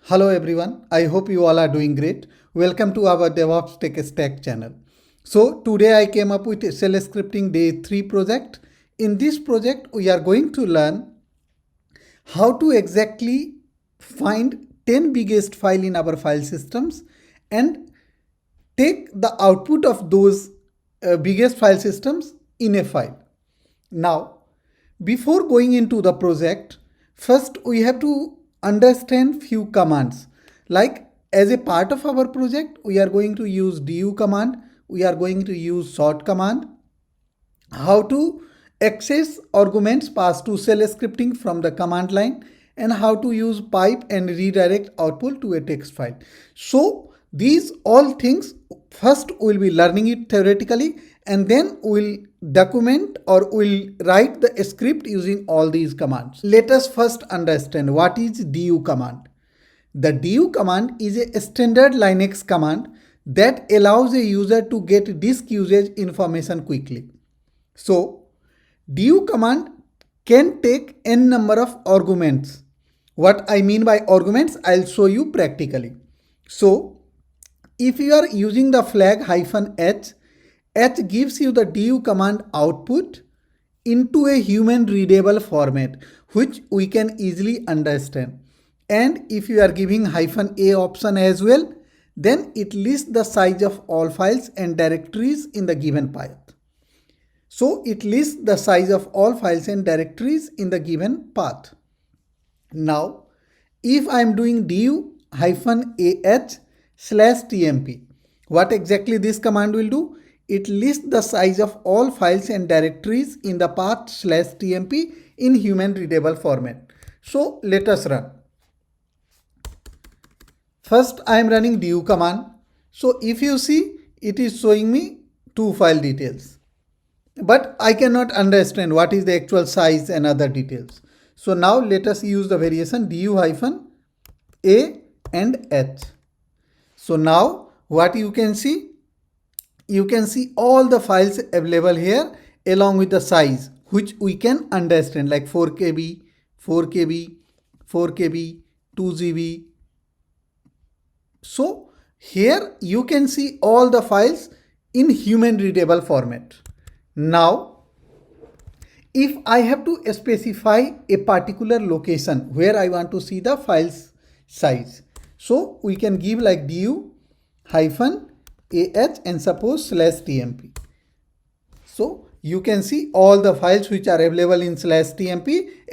Hello everyone, I hope you all are doing great. Welcome to our DevOps Tech Stack channel. So today I came up with a shell scripting day 3 project. In this project we are going to learn how to exactly find 10 biggest file in our file systems and take the output of those biggest file systems in a file. Now, before going into the project, first we have to understand few commands. Like as a part of our project, we are going to use du command, we are going to use sort command, how to access arguments passed to shell scripting from the command line, and how to use pipe and redirect output to a text file. So these all things first we'll be learning it theoretically, and then we'll document or we'll write the script using all these commands. Let us first understand what is du command. The du command is a standard Linux command that allows a user to get disk usage information quickly. So, du command can take n number of arguments. What I mean by arguments, I'll show you practically. So, if you are using the flag -h, h gives you the du command output into a human readable format, which we can easily understand. And if you are giving -a option as well, then it lists the size of all files and directories in the given path. So it lists the size of all files and directories in the given path. Now, if I am doing du-ah/tmp, what exactly this command will do? It lists the size of all files and directories in the path /tmp in human readable format. So let us run. First I am running du command. So if you see, it is showing me two file details. But I cannot understand what is the actual size and other details. So now let us use the variation du-a and h. So now what you can see all the files available here along with the size, which we can understand, like 4 KB, 4 KB, 4 KB, 2 GB. So here you can see all the files in human readable format. Now, if I have to specify a particular location where I want to see the file's size, so we can give like du-ah and suppose /tmp. So you can see all the files which are available in /tmp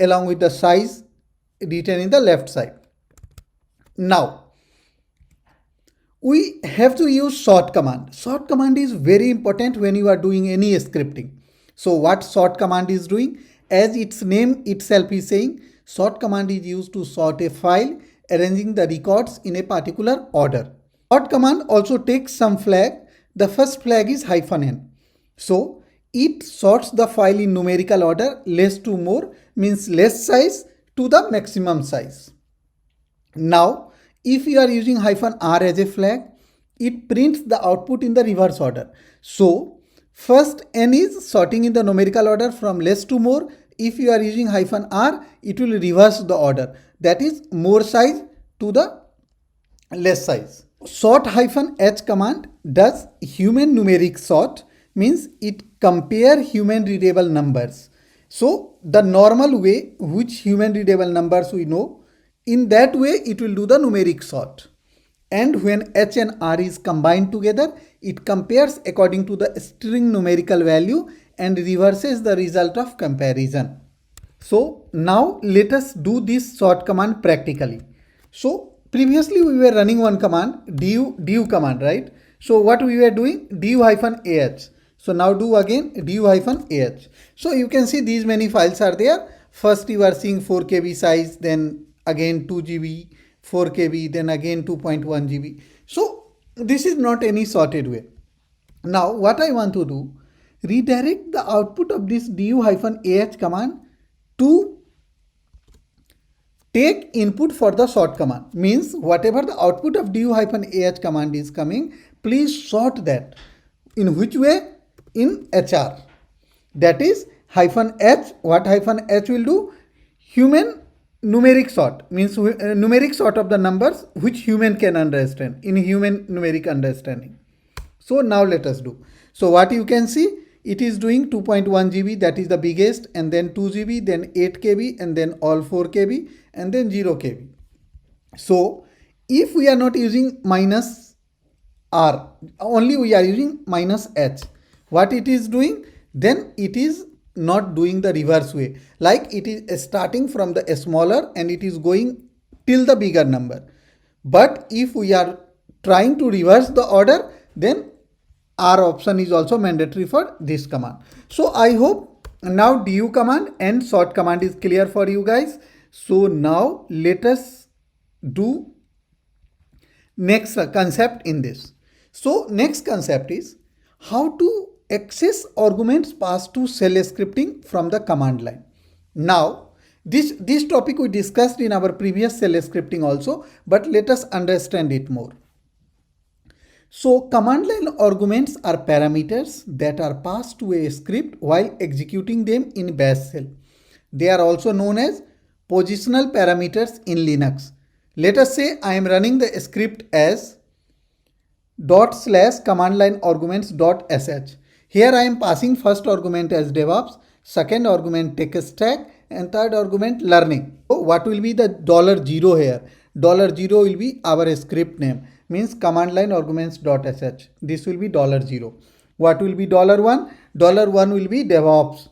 along with the size written in the left side. Now, we have to use sort command. Sort command is very important when you are doing any scripting. So what sort command is doing? As its name itself is saying, sort command is used to sort a file, arranging the records in a particular order. Sort command also takes some flag. The first flag is -n. So it sorts the file in numerical order, less to more, means less size to the maximum size. Now, if you are using -r as a flag, it prints the output in the reverse order. So first n is sorting in the numerical order from less to more. If you are using -r, it will reverse the order. That is more size to the less size. Sort -h command does human numeric sort, means it compare human readable numbers. So the normal way, which human readable numbers we know, in that way it will do the numeric sort. And when h and r is combined together, it compares according to the string numerical value and reverses the result of comparison. So now let us do this sort command practically. So previously we were running one command, du command, right? So what we were doing, du-ah. So now do again du-ah. So you can see these many files are there. First you are seeing 4 KB size, then again 2 GB, 4 KB, then again 2.1 GB. So this is not any sorted way. Now what I want to do, redirect the output of this du-ah command to take input for the sort command. Means whatever the output of du-ah command is coming, please sort that. In which way? In HR. That is -h. What -h will do? Human numeric sort means numeric sort of the numbers which human can understand in human numeric understanding. So now let us do. So what you can see, it is doing 2.1 GB, that is the biggest, and then 2 GB, then 8 KB, and then all 4 KB, and then 0 KB. So if we are not using minus R, only we are using minus H, what it is doing, then it is not doing the reverse way, like it is starting from the smaller and it is going till the bigger number. But if we are trying to reverse the order, then R option is also mandatory for this command. So I hope now du command and sort command is clear for you guys. So now let us do next concept in this. So next concept is how to access arguments passed to shell scripting from the command line. Now this topic we discussed in our previous shell scripting also, but let us understand it more. So command line arguments are parameters that are passed to a script while executing them in bash shell. They are also known as positional parameters in Linux. Let us say I am running the script as /command line arguments.sh. Here I am passing first argument as DevOps, second argument tech stack, and third argument learning. So what will be the $0 here? $0 will be our script name, means command line arguments.sh. This will be $0. What will be $1? $1 will be DevOps.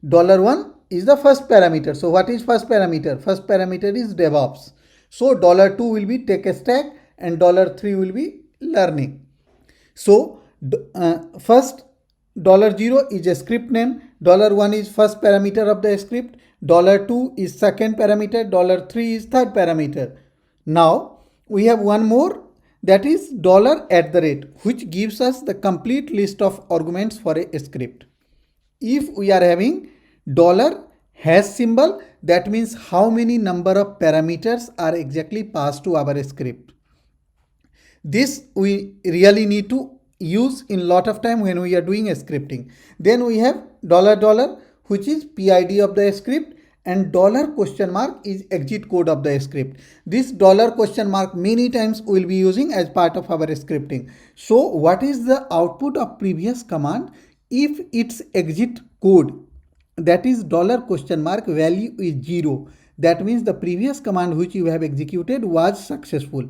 $1 is the first parameter. So what is first parameter? First parameter is DevOps. So $2 will be tech stack and $3 will be learning. So first $0 is a script name, $1 is first parameter of the script, $2 is second parameter, $3 is third parameter. Now we have one more, that is $@, which gives us the complete list of arguments for a script. If we are having $# symbol, that means how many number of parameters are exactly passed to our script. This we really need to use in lot of time when we are doing a scripting. Then we have $, which is PID of the script, and $? is exit code of the script. This $? many times we will be using as part of our scripting. So what is the output of previous command? If its exit code, that is $? value is 0, that means the previous command which you have executed was successful.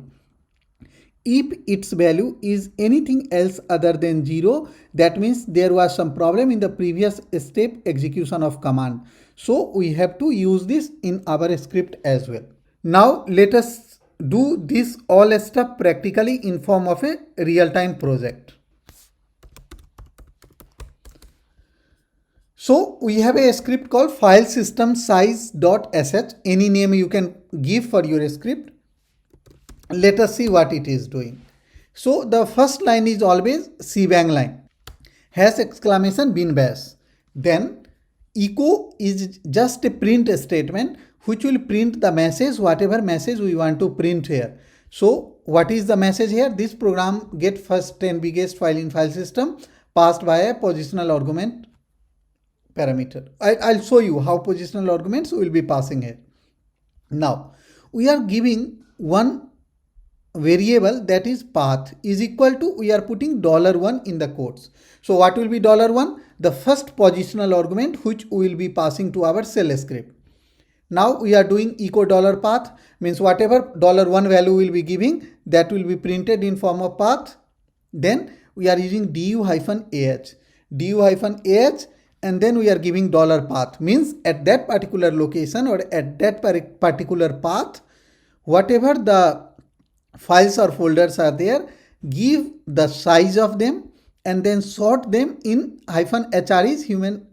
If its value is anything else other than 0, that means there was some problem in the previous step execution of command. So we have to use this in our script as well. Now let us do this all stuff practically in form of a real-time project. So we have a script called file system size.sh. Any name you can give for your script. Let us see what it is doing. So the first line is always shebang line, # bin bash. Then echo is just a print statement which will print the message, whatever message we want to print here. So what is the message here? This program get first 10 biggest file in file system passed by a positional argument parameter. I'll show you how positional arguments will be passing here. Now we are giving one variable, that is path, is equal to, we are putting $1 in the quotes. So what will be $1? The first positional argument which we will be passing to our shell script. Now we are doing echo $path, means whatever $1 value will be giving, that will be printed in form of path. Then we are using du-ah, and then we are giving $path, means at that particular location or at that particular path, whatever the files or folders are there, give the size of them and then sort them in -hr is human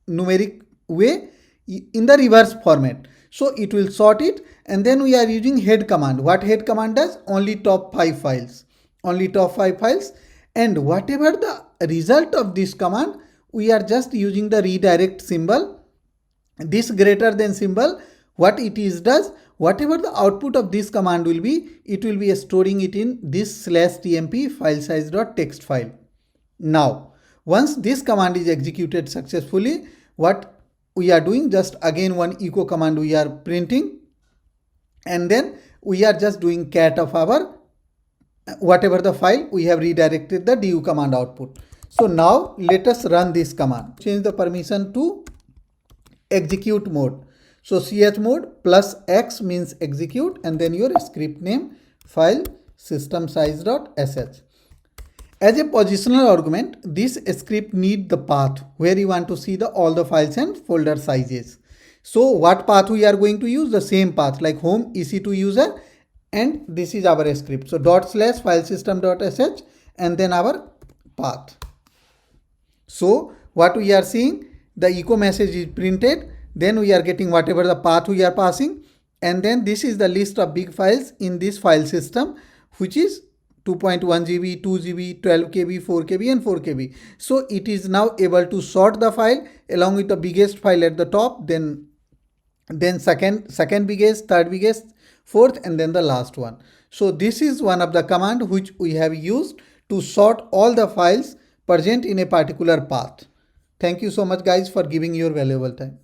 numeric way in the reverse format. So it will sort it, and then we are using head command. What head command does? Only top 5 files. Only top 5 files. And whatever the result of this command, we are just using the redirect symbol, this greater than symbol. What it is does, whatever the output of this command will be, it will be storing it in this /tmp file size.txt file. Now, once this command is executed successfully, what we are doing just again one echo command we are printing, and then we are just doing cat of our whatever the file we have redirected the du command output. So now let us run this command. Change the permission to execute mode. So chmod plus x means execute, and then your script name file system size.sh. As a positional argument, this script need the path where you want to see all the files and folder sizes. So what path we are going to use? The same path like home ec2 user, and this is our script. So / file system.sh and then our path. So what we are seeing, the echo message is printed, then we are getting whatever the path we are passing, and then this is the list of big files in this file system, which is 2.1 GB, 2 GB, 12 KB, 4 KB and 4 KB. So it is now able to sort the file along with the biggest file at the top, then second biggest, third biggest, fourth, and then the last one. So this is one of the command which we have used to sort all the files present in a particular path. Thank you so much guys for giving your valuable time.